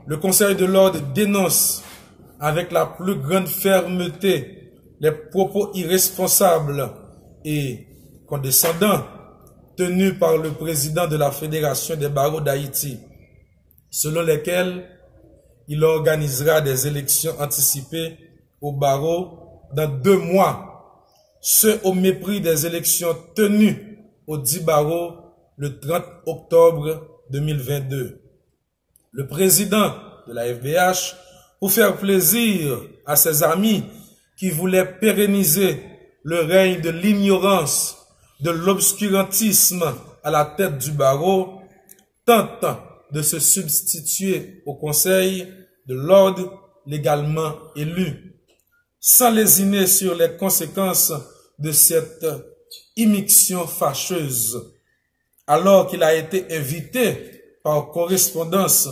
Le Conseil de l'ordre dénonce avec la plus grande fermeté les propos irresponsables et condescendants tenus par le président de la Fédération des barreaux d'Haïti, selon lesquels il organisera des élections anticipées au barreau dans 2 mois, ce au mépris des élections tenues au 10 barreaux le 30 octobre 2022. Le président de la FBH, pour faire plaisir à ses amis qui voulaient pérenniser le règne de l'ignorance, de l'obscurantisme à la tête du barreau, tente de se substituer au Conseil de l'ordre légalement élu, sans lésiner sur les conséquences de cette immixtion fâcheuse, alors qu'il a été invité par correspondance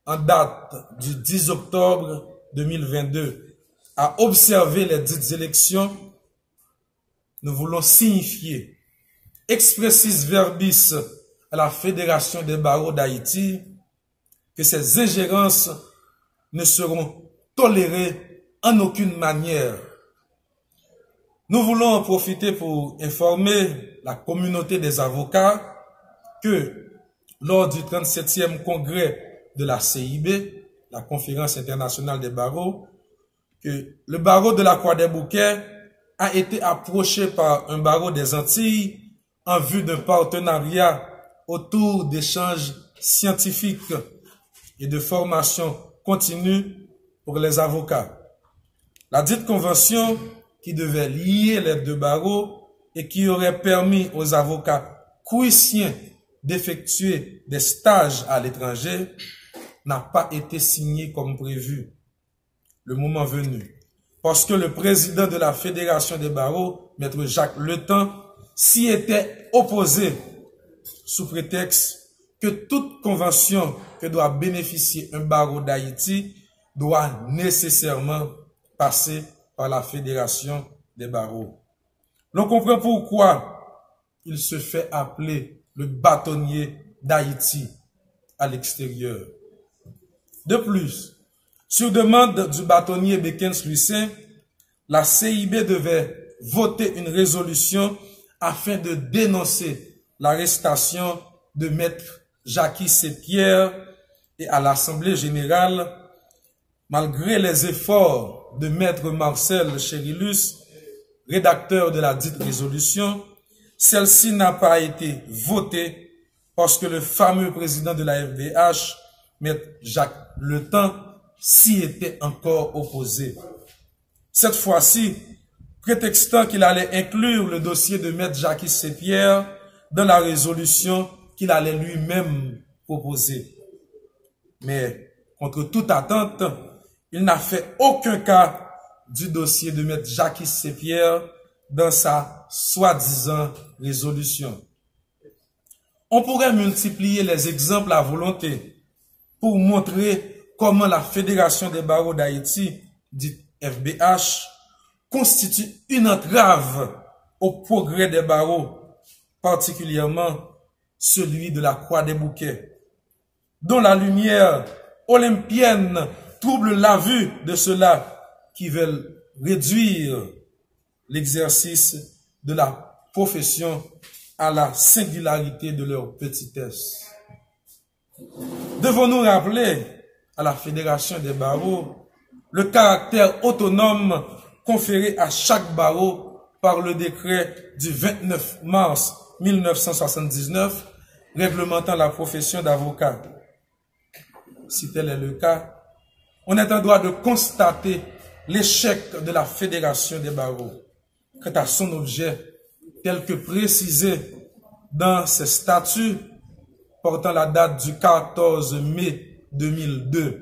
en date du 10 octobre 2022 à observer les dites élections. Nous voulons signifier expressis verbis à la Fédération des barreaux d'Haïti que ces ingérences ne seront tolérées en aucune manière. Nous voulons en profiter pour informer la communauté des avocats que lors du 37e congrès de la CIB, la Conférence internationale des barreaux, que le barreau de la Croix-des-Bouquets a été approché par un barreau des Antilles en vue d'un partenariat autour d'échanges scientifiques et de formation continue pour les avocats. La dite convention qui devait lier les 2 barreaux et qui aurait permis aux avocats cruiciens d'effectuer des stages à l'étranger n'a pas été signée comme prévu. Le moment venu. Parce que le président de la Fédération des barreaux, Maître Jacques Letemps, s'y était opposé sous prétexte que toute convention que doit bénéficier un barreau d'Haïti doit nécessairement passer par la Fédération des barreaux. L'on comprend pourquoi il se fait appeler le bâtonnier d'Haïti à l'extérieur. De plus, sur demande du bâtonnier Bekens-Lucin, la CIB devait voter une résolution afin de dénoncer l'arrestation de Maître Jackie Sepierre et à l'Assemblée générale, malgré les efforts de Maître Marcel Chérilus, rédacteur de la dite résolution, celle-ci n'a pas été votée parce que le fameux président de la FDH, Maître Jacques Letemps, s'y était encore opposé. Cette fois-ci, prétextant qu'il allait inclure le dossier de Maître Jackie Sepierre dans la résolution qu'il allait lui-même proposer. Mais, contre toute attente, il n'a fait aucun cas du dossier de Maître Jackie Sepierre dans sa soi-disant résolution. On pourrait multiplier les exemples à volonté pour montrer comment la Fédération des barreaux d'Haïti, dite FBH, constitue une entrave au progrès des barreaux, particulièrement celui de la Croix-des-Bouquets, dont la lumière olympienne trouble la vue de ceux-là qui veulent réduire l'exercice de la profession à la singularité de leur petitesse. Devons-nous rappeler à la Fédération des barreaux le caractère autonome conféré à chaque barreau par le décret du 29 mars 1979 réglementant la profession d'avocat. Si tel est le cas, on est en droit de constater l'échec de la Fédération des barreaux quant à son objet tel que précisé dans ses statuts portant la date du 14 mai 2002,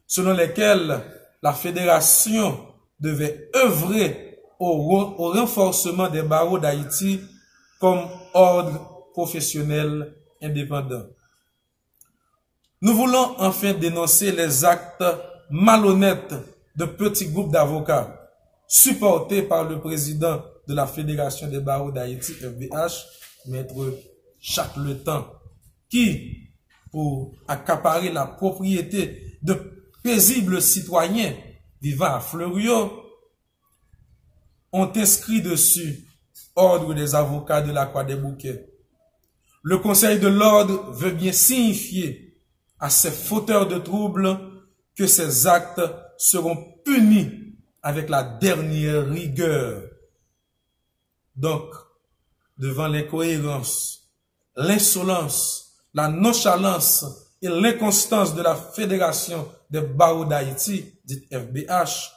selon lesquels la Fédération devait œuvrer au renforcement des barreaux d'Haïti comme ordre professionnel indépendant. Nous voulons enfin dénoncer les actes malhonnêtes de petits groupes d'avocats supportés par le président de la Fédération des barreaux d'Haïti, FBH, Maître chaque le temps, qui, pour accaparer la propriété de paisibles citoyens vivant à Fleuriot, ont inscrit dessus Ordre des avocats de la Croix des Bouquets. Le Conseil de l'Ordre veut bien signifier à ces fauteurs de troubles que ces actes seront punis avec la dernière rigueur. Donc, devant l'incohérence, l'insolence, la nonchalance et l'inconstance de la Fédération des barreaux d'Haïti, dite FBH,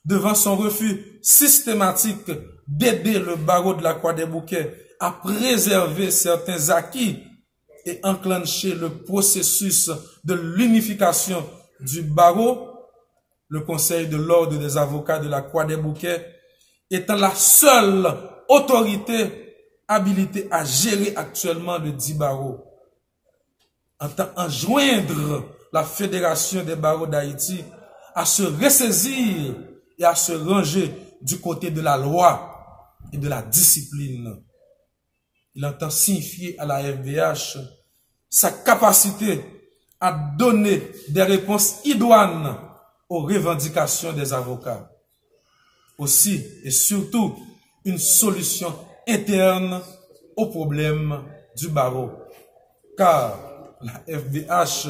devant son refus systématique d'aider le barreau de la Croix des Bouquets à préserver certains acquis et enclencher le processus de l'unification du barreau, le Conseil de l'Ordre des avocats de la Croix des Bouquets étant la seule autorité habilitée à gérer actuellement le dit barreau, entend enjoindre la Fédération des barreaux d'Haïti à se ressaisir et à se ranger du côté de la loi et de la discipline. Il entend signifier à la FBH sa capacité à donner des réponses idoines aux revendications des avocats. Aussi et surtout, une solution interne aux problèmes du barreau. Car la FBH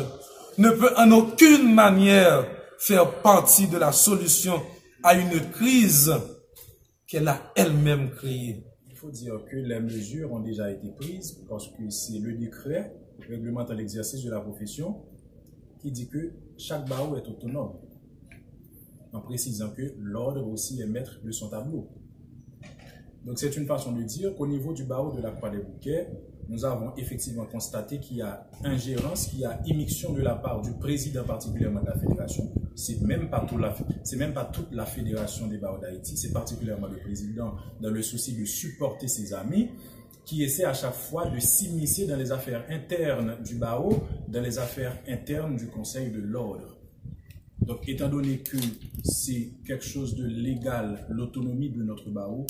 ne peut en aucune manière faire partie de la solution à une crise qu'elle a elle-même créée. Il faut dire que les mesures ont déjà été prises parce que c'est le décret réglementant l'exercice de la profession qui dit que chaque barreau est autonome, en précisant que l'ordre aussi est maître de son tableau. Donc c'est une façon de dire qu'au niveau du barreau de la Croix des Bouquets, nous avons effectivement constaté qu'il y a ingérence, qu'il y a immixtion de la part du président particulièrement de la fédération. C'est même pas toute la fédération des barreaux d'Haïti, c'est particulièrement le président dans le souci de supporter ses amis qui essaie à chaque fois de s'immiscer dans les affaires internes du barreau, dans les affaires internes du Conseil de l'Ordre. Donc étant donné que c'est quelque chose de légal, l'autonomie de notre barreau,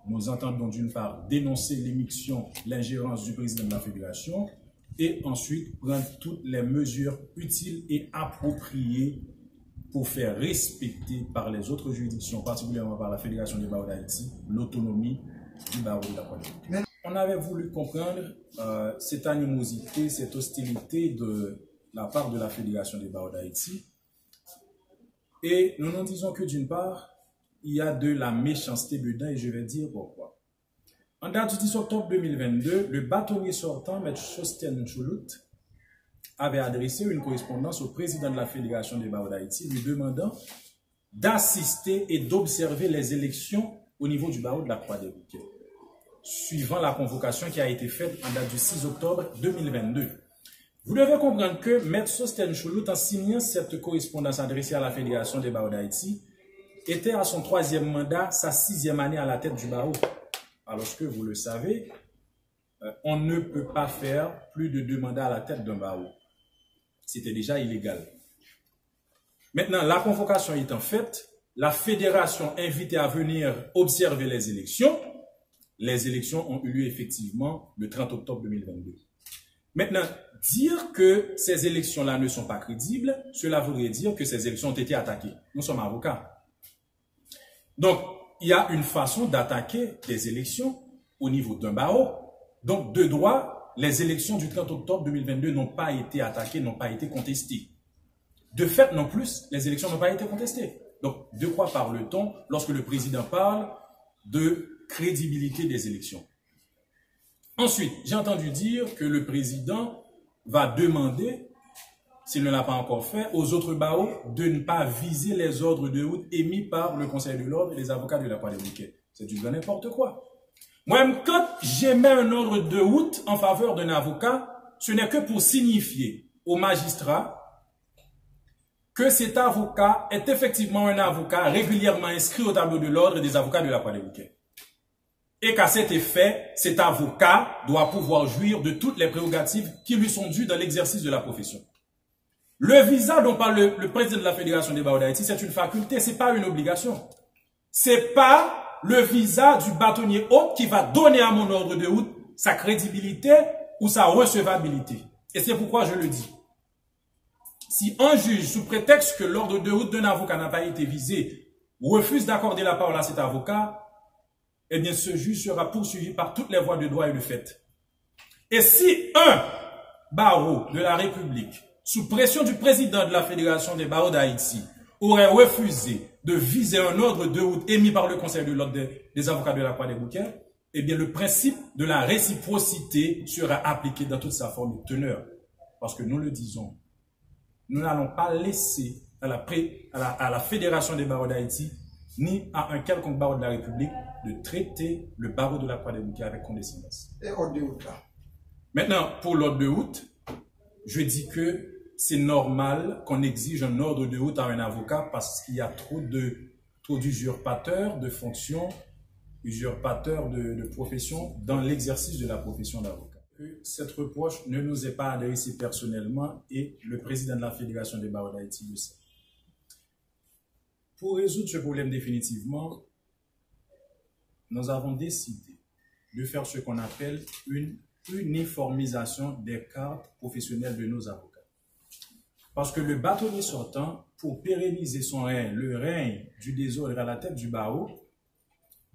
nous entendons d'une part dénoncer l'immixtion, l'ingérence du président de la fédération et ensuite prendre toutes les mesures utiles et appropriées pour faire respecter par les autres juridictions, particulièrement par la Fédération des barreaux d'Haïti, l'autonomie du barreau de la Croix des Bouquets. On avait voulu comprendre cette animosité, cette hostilité de la part de la Fédération des barreaux d'Haïti et nous nous disons que d'une part, il y a de la méchanceté dedans et je vais dire pourquoi. En date du 10 octobre 2022, le bâtonnier sortant, M. Sosten Choulout, avait adressé une correspondance au président de la Fédération des barreaux d'Haïti lui demandant d'assister et d'observer les élections au niveau du barreau de la Croix des Bouquets, suivant la convocation qui a été faite en date du 6 octobre 2022. Vous devez comprendre que M. Sosten Choulout, en signant cette correspondance adressée à la Fédération des barreaux d'Haïti, était à son 3e mandat, sa 6e année à la tête du barreau. Alors que vous le savez, on ne peut pas faire plus de 2 mandats à la tête d'un barreau. C'était déjà illégal. Maintenant, la convocation étant faite, la fédération invitée à venir observer les élections ont eu lieu effectivement le 30 octobre 2022. Maintenant, dire que ces élections-là ne sont pas crédibles, cela voudrait dire que ces élections ont été attaquées. Nous sommes avocats. Donc, il y a une façon d'attaquer des élections au niveau d'un barreau. Donc, de droit, les élections du 30 octobre 2022 n'ont pas été attaquées, n'ont pas été contestées. De fait, non plus, les élections n'ont pas été contestées. Donc, de quoi parle-t-on lorsque le président parle de crédibilité des élections? Ensuite, j'ai entendu dire que le président va demander, s'il ne l'a pas encore fait, aux autres barreaux de ne pas viser les ordres de route émis par le Conseil de l'Ordre et les avocats de la Croix des Bouquets. C'est du grand n'importe quoi. Moi-même, quand j'émets un ordre de route en faveur d'un avocat, ce n'est que pour signifier au magistrat que cet avocat est effectivement un avocat régulièrement inscrit au tableau de l'ordre des avocats de la Croix des Bouquets. Et qu'à cet effet, cet avocat doit pouvoir jouir de toutes les prérogatives qui lui sont dues dans l'exercice de la profession. Le visa dont parle le président de la Fédération des barreaux d'Haïti, c'est une faculté, c'est pas une obligation. C'est pas le visa du bâtonnier hôte qui va donner à mon ordre de route sa crédibilité ou sa recevabilité. Et c'est pourquoi je le dis. Si un juge, sous prétexte que l'ordre de route d'un avocat n'a pas été visé, refuse d'accorder la parole à cet avocat, eh bien ce juge sera poursuivi par toutes les voies de droit et de fait. Et si un barreau de la République, sous pression du président de la Fédération des barreaux d'Haïti, aurait refusé de viser un ordre de route émis par le Conseil de l'ordre des avocats de la Croix des Bouquets, eh bien le principe de la réciprocité sera appliqué dans toute sa forme et teneur. Parce que nous le disons, nous n'allons pas laisser à la Fédération des barreaux d'Haïti ni à un quelconque barreau de la République de traiter le barreau de la Croix des Bouquets avec condescendance. Et ordre de route là. Maintenant, pour l'ordre de route, je dis que c'est normal qu'on exige un ordre de route à un avocat parce qu'il y a trop d'usurpateurs de fonctions, usurpateurs de profession dans l'exercice de la profession d'avocat. Cette reproche ne nous est pas adressée personnellement et le président de la Fédération des barreaux d'Haïti le sait. Pour résoudre ce problème définitivement, nous avons décidé de faire ce qu'on appelle une uniformisation des cartes professionnelles de nos avocats. Parce que le bâtonnier sortant, pour pérenniser son règne, le règne du désordre à la tête du barreau,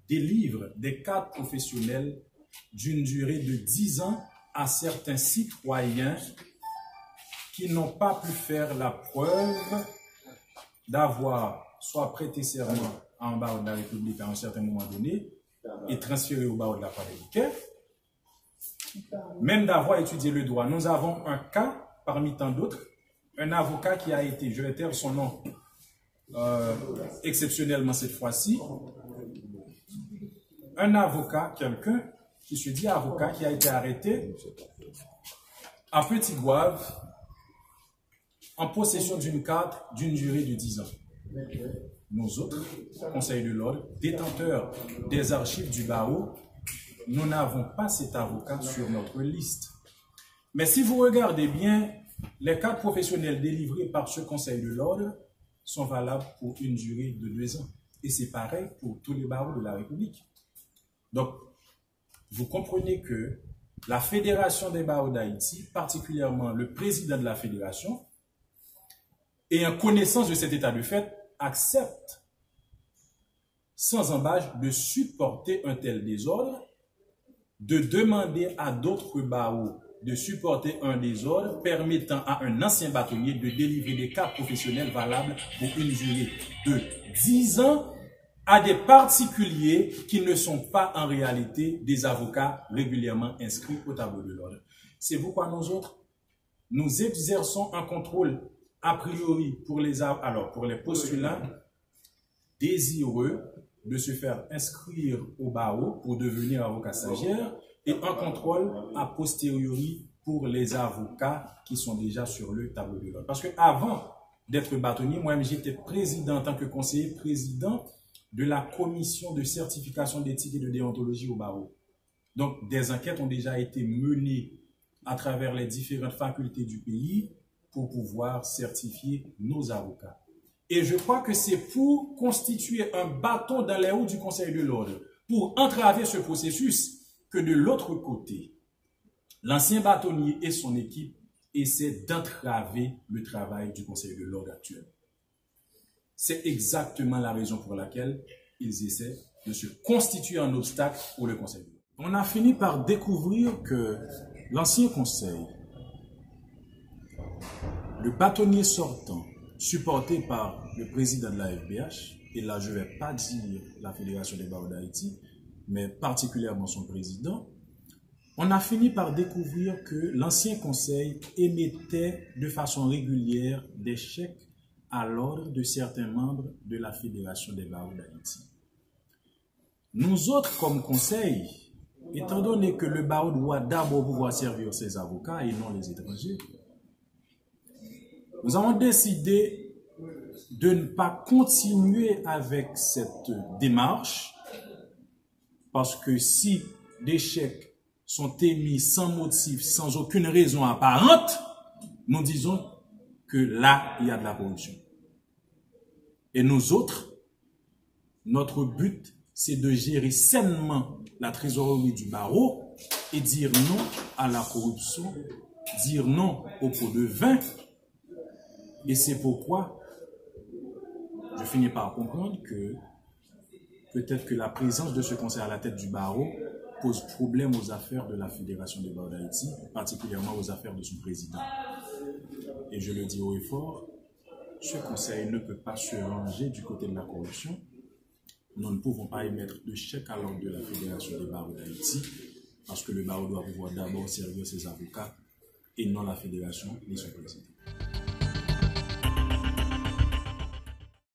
délivre des cartes professionnelles d'une durée de 10 ans à certains citoyens qui n'ont pas pu faire la preuve d'avoir soit prêté serment à un barreau de la République à un certain moment donné et transféré au barreau de la Croix des Bouquets, même d'avoir étudié le droit. Nous avons un cas parmi tant d'autres, un avocat qui a été, je vais taire son nom exceptionnellement cette fois-ci, un avocat, quelqu'un qui se dit avocat, qui a été arrêté à Petit-Goâve en possession d'une carte d'une durée de 10 ans. Nous autres, Conseil de l'ordre, détenteurs des archives du barreau, nous n'avons pas cet avocat sur notre liste. Mais si vous regardez bien, les cartes professionnelles délivrées par ce Conseil de l'ordre sont valables pour une durée de 2 ans. Et c'est pareil pour tous les barreaux de la République. Donc, vous comprenez que la Fédération des barreaux d'Haïti, particulièrement le président de la Fédération, ayant connaissance de cet état de fait, accepte sans embâche de supporter un tel désordre, de demander à d'autres barreaux de supporter un désordre permettant à un ancien bâtonnier de délivrer des cartes professionnelles valables pour une durée de 10 ans à des particuliers qui ne sont pas en réalité des avocats régulièrement inscrits au tableau de l'ordre. C'est pourquoi nous autres, nous exerçons un contrôle a priori pour les postulants désireux de se faire inscrire au barreau pour devenir avocat stagiaire et un contrôle a posteriori pour les avocats qui sont déjà sur le tableau de l'ordre. Parce que avant d'être bâtonnier, moi-même j'étais président en tant que conseiller président de la commission de certification d'éthique et de déontologie au barreau. Donc des enquêtes ont déjà été menées à travers les différentes facultés du pays pour pouvoir certifier nos avocats. Et je crois que c'est pour constituer un bâton dans les roues du Conseil de l'ordre, pour entraver ce processus, que de l'autre côté, l'ancien bâtonnier et son équipe essaient d'entraver le travail du Conseil de l'ordre actuel. C'est exactement la raison pour laquelle ils essaient de se constituer un obstacle pour le Conseil de l'ordre. On a fini par découvrir que l'ancien Conseil, le bâtonnier sortant, supporté par le président de la FBH, et là je ne vais pas dire la Fédération des barreaux d'Haïti, mais particulièrement son président, on a fini par découvrir que l'ancien conseil émettait de façon régulière des chèques à l'ordre de certains membres de la Fédération des barreaux d'Haïti. Nous autres, comme conseil, étant donné que le barreau doit d'abord pouvoir servir ses avocats et non les étrangers, nous avons décidé de ne pas continuer avec cette démarche parce que si des chèques sont émis sans motif, sans aucune raison apparente, nous disons que là, il y a de la corruption. Et nous autres, notre but, c'est de gérer sainement la trésorerie du barreau et dire non à la corruption, dire non au pot de vin. Et c'est pourquoi je finis par comprendre que peut-être que la présence de ce conseil à la tête du barreau pose problème aux affaires de la Fédération des barreaux d'Haïti, particulièrement aux affaires de son président. Et je le dis haut et fort, ce conseil ne peut pas se ranger du côté de la corruption. Nous ne pouvons pas émettre de chèque à l'ordre de la Fédération des barreaux d'Haïti, parce que le barreau doit pouvoir d'abord servir ses avocats et non la Fédération ni son président.